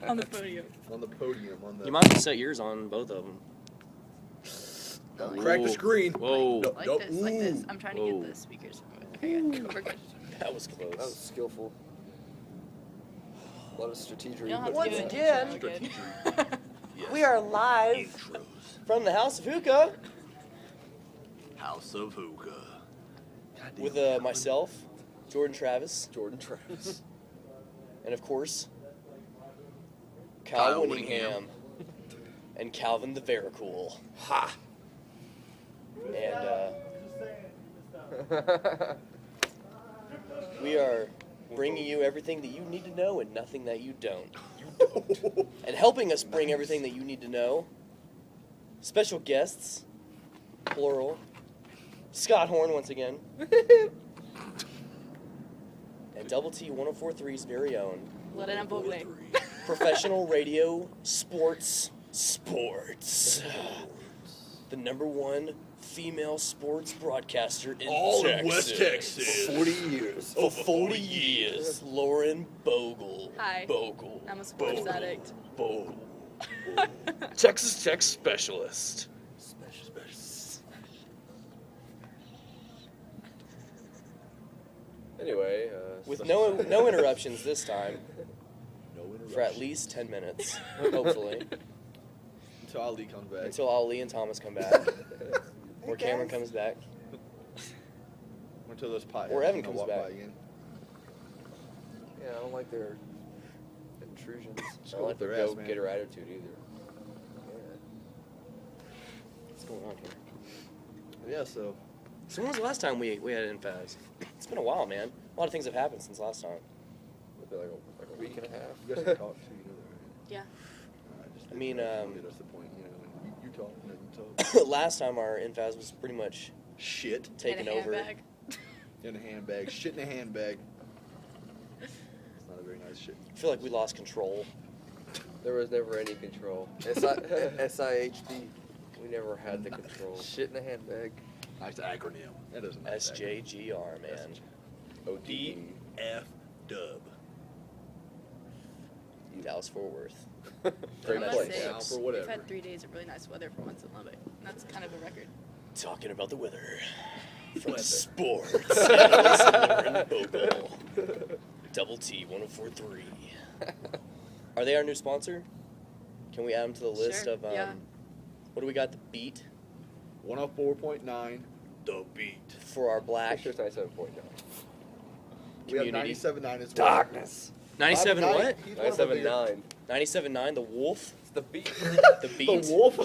On the podium. On the podium. On the. You might have to set yours on both of them. Don't crack the screen. Whoa. Like this, like this. I'm trying to get the speakers. Okay, good. We're good. That was close. That was skillful. A lot of strategy. You don't have to Once do it. again, We're good. Yes. we are live Intros. from the House of Hookah House of Hookah. With myself, Jordan Travis, and of course, Kyle Winningham, and Calvin the Vericool. Ha! And we are bringing you everything that you need to know and nothing that you don't. And helping us bring everything that you need to know, special guests, plural, Scott Horn once again, and Double T 104.3's very own Let it on Bogle. professional radio sports, the #1 female sports broadcaster in All Texas. in West Texas. 40 years. For 40 years, Lauren Bogle. Hi. Bogle. I'm a sports Bogle. addict. Bogle. Texas Tech specialist. Anyway, With no interruptions this time, No interruption. for at least 10 minutes, hopefully, Until Ali comes back. until Ali and Thomas come back, or Cameron comes back. Until those pie. Or Evan comes walk back. by again. yeah, I don't like their intrusions. Just go with their ass, man. Get her attitude either. What's going on here? Yeah, so. So when was the last time we had NFAZ? It's been a while, man. A lot of things have happened since last time. It'll be like a week and a half. You guys can talk to each other. Yeah. I mean, that's the point. You talk, you talk. Last time our NFAZ was pretty much Shit taken In a over. handbag. in a handbag. Shit in a handbag. It's not a very nice shit. I feel like we lost control. There was never any control. SIHB. We never had the control. Shit in a handbag. Nice acronym. That is a nice SJGR, man. OD F dub. Dallas Fort Worth. I Great must place. say, Down for we've whatever. had 3 days of really nice weather for once in Lubbock. That's kind of a record. Talking about the weather. From Weather. sports. Lauren Bogle. Double T 104.3. Are they our new sponsor? Can we add them to the list Sure, of yeah. what do we got? The beat 104.9. The beat. for our black Actually, it's 97.9. We have community. 97.9 as well. Darkness. 97 Bobby what? Knight, he's one of the bigger- 97.9. 97.9 the Wolf. It's the beat. The beat. The Wolf.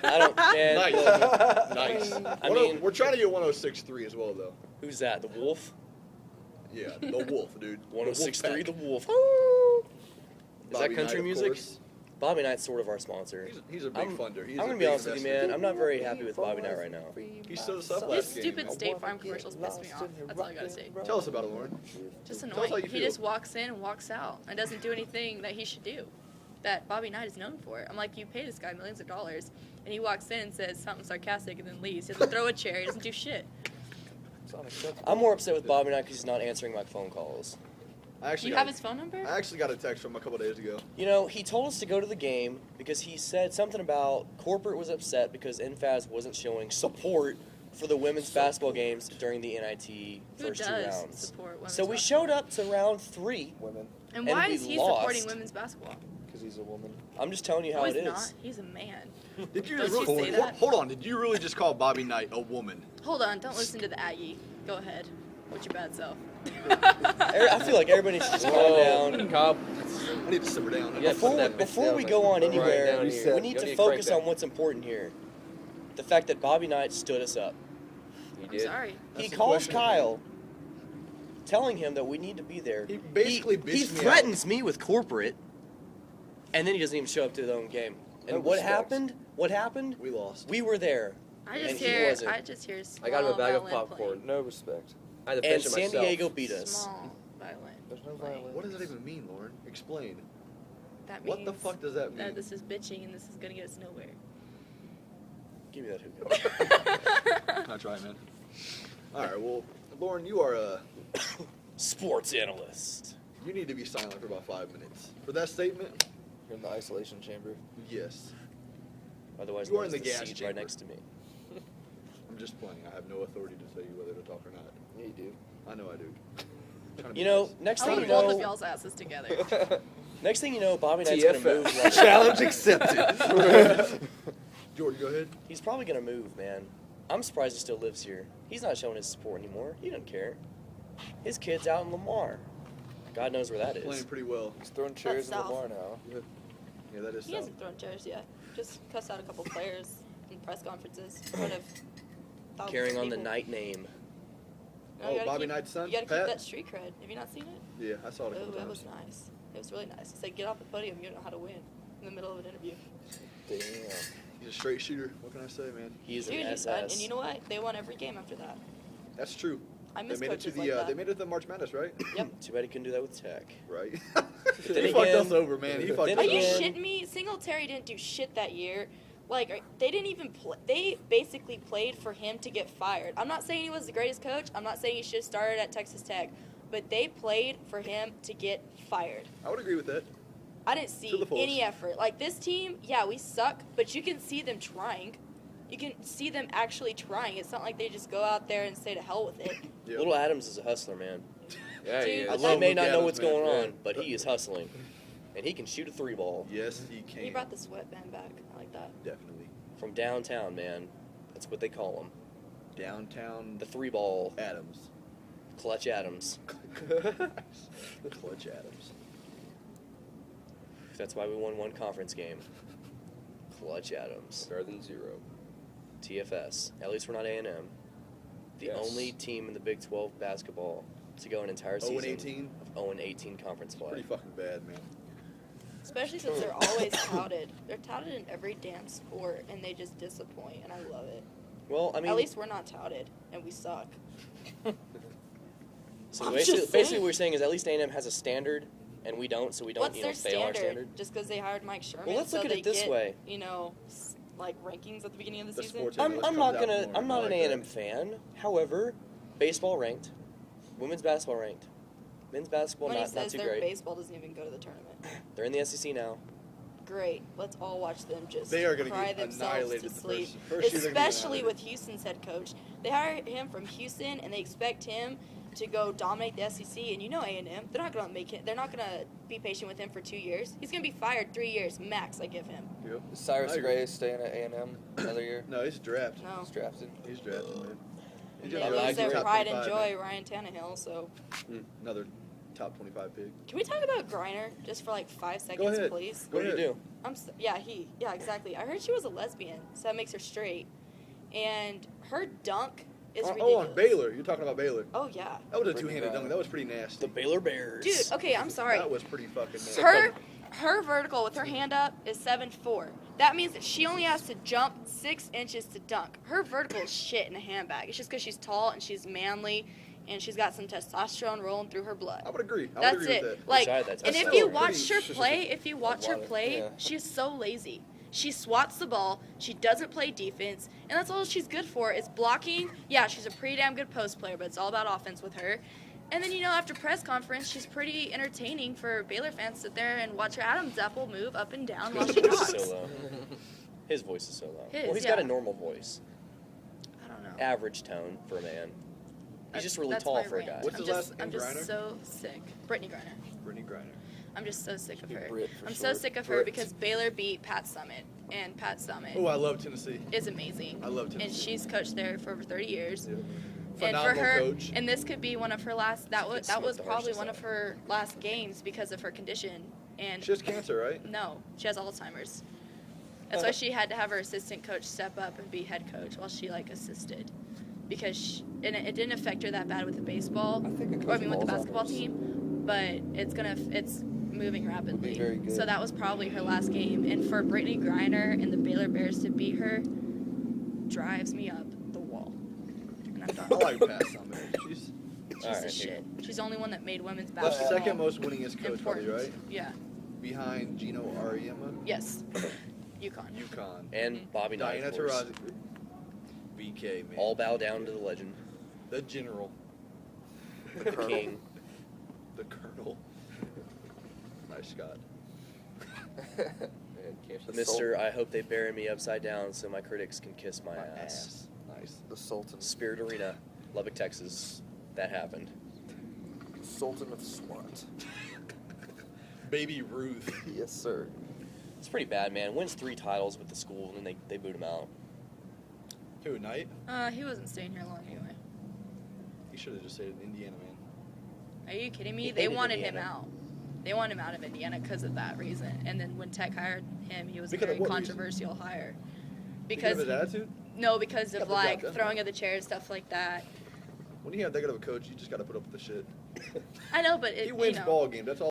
I don't. Man, Nice. look, Nice. I mean- We're trying to get 106.3 as well, though. who's that? The Wolf. Yeah, the Wolf, dude. 106.3 The Wolf. Wolf. Is Bobby that country Knight, of music? course. Bobby Knight's sort of our sponsor. He's a big I'm- funder. He's I'm a gonna big be honest with you, investor. man. I'm not very happy with Bobby Knight right now. He stood us up His last game. stupid State Farm commercials piss me off. That's all I gotta say. Tell us about it, Lauren. Just Tell us annoying. how you He feel. just walks in and walks out and doesn't do anything that he should do, that Bobby Knight is known for. I'm like, you pay this guy millions of dollars, and he walks in and says something sarcastic and then leaves. He doesn't throw a chair. He doesn't do shit. It's unacceptable. I'm more upset with Bobby Knight because he's not answering my phone calls. I actually You got have his phone number? I actually got a text from him a couple days ago. You know, he told us to go to the game because he said something about corporate was upset because NFAZ wasn't showing support for the women's basketball games during the NIT Who first two does rounds. support women's So we basketball? showed up to round 3. Women. And and why we is he lost. supporting women's basketball? Because he's a woman. I'm just telling you how No, it he's is. not. He's a man. Did you Don't really, you say that? Hold on, did you really just call Bobby Knight a woman? Hold on. Don't listen to the Aggie. Go ahead. What's your bad self? I feel like everybody should just calm down. Cop. I need to simmer down. Yeah, put that bitch Before down, we like, go on right anywhere, down here. we need You to crank focus that. on what's important here. The fact that Bobby Knight stood us up. He I'm did. sorry. That's He the calls question. Kyle, telling him that we need to be there. He basically he bitched me threatens me with corporate, and then he doesn't even show up to his own game. And No what respect. happened? What happened? We lost. We were there. I And just he hear. wasn't. I just hear. Small I got him a bag of violin popcorn. playing. No respect. I had to And finish it San myself. Diego beat us. Small violin. There's no playing. violin. What does that even mean, Lauren? Explain. That What the means fuck does that mean? That this is bitching and this is gonna get us nowhere. Give me that hookah. Not trying, man. All right, well, Lauren, you are Sports analyst. you need to be silent for about 5 minutes. For that statement, You're in the isolation chamber. Yes. Otherwise, You are known in the as gas seat chamber. right next to me. I'm just playing. I have no authority to tell you whether to talk or not. Yeah, you do. I know I do. Trying to You be know, nice. next I thing want you both of know, y'all's asses together. next thing you know, Bobby Knight's gonna move. TFF. Like, Challenge accepted. Jordan, go ahead. he's probably gonna move, man. I'm surprised he still lives here. He's not showing his support anymore. He doesn't care. His kid's out in Lamar. God knows where that Playing is. pretty well. He's throwing chairs in South. Lamar now. Yeah, that is He South. hasn't thrown chairs yet. Just cussed out a couple players in press conferences in front of thousands Carrying of on the people. Knight name. No, Oh, you gotta Bobby keep- Knight's son, You gotta Pat? keep that street cred. Have you not seen it? Yeah, I saw it a Oh, couple that times. was nice. It was really nice. He said, "Get off the podium. You don't know how to win." In the middle of an interview. Damn. He's a straight shooter. What can I say, man? He's Dude, an he's SS. and you know what? They won every game after that. That's true. I They miss made it to coaches the like that. they made it to the March Madness, right? Yep. Too bad he couldn't do that with Tech. Right. Then he fucked again- us over, man. He fucked then Are us you again- over. shitting me? Singletary didn't do shit that year. Like, they didn't even play. They basically played for him to get fired. I'm not saying he was the greatest coach. I'm not saying he should have started at Texas Tech. But they played for him to get fired. I would agree with that. I didn't To see the fullest. any effort. Like, this team, yeah, we suck, but you can see them trying. You can see them actually trying. It's not like they just go out there and say to hell with it. Yeah. Little Adams is a hustler, man. Yeah, he Dude, is. I but love that- may Luke not know Adams, what's man. going Yeah. on, but he is hustling. And he can shoot a 3-ball Yes, he can. He brought the sweatband back. I like that. Definitely. from downtown, man. That's what they call him. Downtown The 3-ball Adams. Clutch Adams. Clutch Adams. That's why we won one conference game. Clutch Adams. Better than zero. TFS. At least we're not A&M. The Yes. only team in the Big 12 basketball to go an entire 0 season and 18. of 0-18 conference play. Pretty fucking bad, man. Especially since they're always touted. They're touted in every damn sport, and they just disappoint, and I love it. Well, I mean, At least we're not touted, and we suck. so I'm basically, just basically saying. what we're saying is at least A&M has a standard, and we don't, so we don't, What's their fail our standard. Just because they hired Mike Sherman? Well, let's so look at they it this get, way. Like rankings at the beginning of the The season? sports- I'm List not comes out gonna. more. I'm not I an like A&M that. fan. However, baseball ranked, women's basketball ranked, men's basketball When he not says too their great. baseball doesn't even go to the tournament. They're in the SEC now. Great. Let's all watch them just They are gonna cry get themselves annihilated to the sleep. first year they're gonna get Especially annihilated. with Houston's head coach. They hired him from Houston, and they expect him to go dominate the SEC. And you know A&M, they're not gonna make it. They're not gonna be patient with him for 2 years. He's gonna be fired 3 years max. I give him. Yep. Is Cyrus I agree. Gray staying at A&M another year? No, he's drafted. No. He's drafted. He's drafted, man. He's They gonna I lose go their agree. top pride and 25, joy, Ryan Tannehill. So man. Another top 25 pick. can we talk about Griner just for like 5 seconds, ahead. please? What did you ahead. do? Yeah, exactly. I heard she was a lesbian, so that makes her straight. And her dunk is ridiculous. Oh, on Baylor. You're talking about Baylor. Oh yeah. That was a Pretty two-handed bad. dunk. That was pretty nasty. The Baylor Bears. Dude, okay, I'm sorry. That was pretty fucking nasty. Her vertical with her hand up is 7'4". That means that she only has to jump 6 inches to dunk. Her vertical is shit in a handbag. It's just because she's tall and she's manly and she's got some testosterone rolling through her blood. I would agree. I That's would agree it. with that. Like, Besides that, and that's if still you a watch her pretty- play, Yeah. she's so lazy. She swats the ball. She doesn't play defense, and that's all she's good for is blocking. Yeah, she's a pretty damn good post player, but it's all about offense with her. And then, after press conference, she's pretty entertaining for Baylor fans to sit there and watch her Adam's apple move up and down while she His voice talks. is so low. His voice is so low. His, Well, he's got a yeah. normal voice. I don't know. Average tone for a man. He's just really That's tall my for a rant. guy. What's I'm his just, last I'm name, just Griner? so sick. Brittany Griner. Brittany Griner. I'm just so sick of Be her. Brit for I'm so short. sick of her Brit. because Baylor beat Pat Summitt, and Pat Summitt Oh, I love Tennessee. is amazing. I love Tennessee. And she's coached there for over 30 years. Yeah. And Phenomenal for her, coach. and this could be one of her last. That was Smith the probably harshest one of side. her last games because of her condition. And She has cancer, right? no, she has Alzheimer's. That's why she had to have her assistant coach step up and be head coach while she assisted, because and it didn't affect her that bad with the baseball. I think a coach Or I mean with the with basketball Alzheimer's team, but it's moving rapidly. very good. So that was probably her last game, and for Brittany Griner and the Baylor Bears to beat her drives me up the wall. And I'm I done. like Pat Summitt. She's She's Alright, the here. shit. She's the only one that made women's the basketball second most winningest coach, probably, important. right? Yeah. Behind Gino Ariema, Yes. UConn. UConn. And Bobby Knight, Diana of course. Taurasi. BK, man. All bow down to the legend, The general. the king. The colonel. Nice, Scott. Man, can't the Mister, I hope they bury me upside down so my critics can kiss my ass. Nice. The Sultan. Spirit Arena, Lubbock, Texas. That happened. Sultan of SWAT. Baby Ruth. Yes, sir. It's pretty bad, man. Wins 3 titles with the school, and then they boot him out. Who, Knight? He wasn't staying here long anyway. He should have just stayed in Indiana, man. Are you kidding me? He They hated wanted Indiana. him out. They wanted him out of Indiana because of that reason. And then when Tech hired him, he was Because a of very what reason? controversial hire. Because of his attitude? No, because Got of the job like done. throwing of the chairs, stuff like that. When you have that good of a coach, you just got to put up with the shit. I know, but He wins ball games. That's all.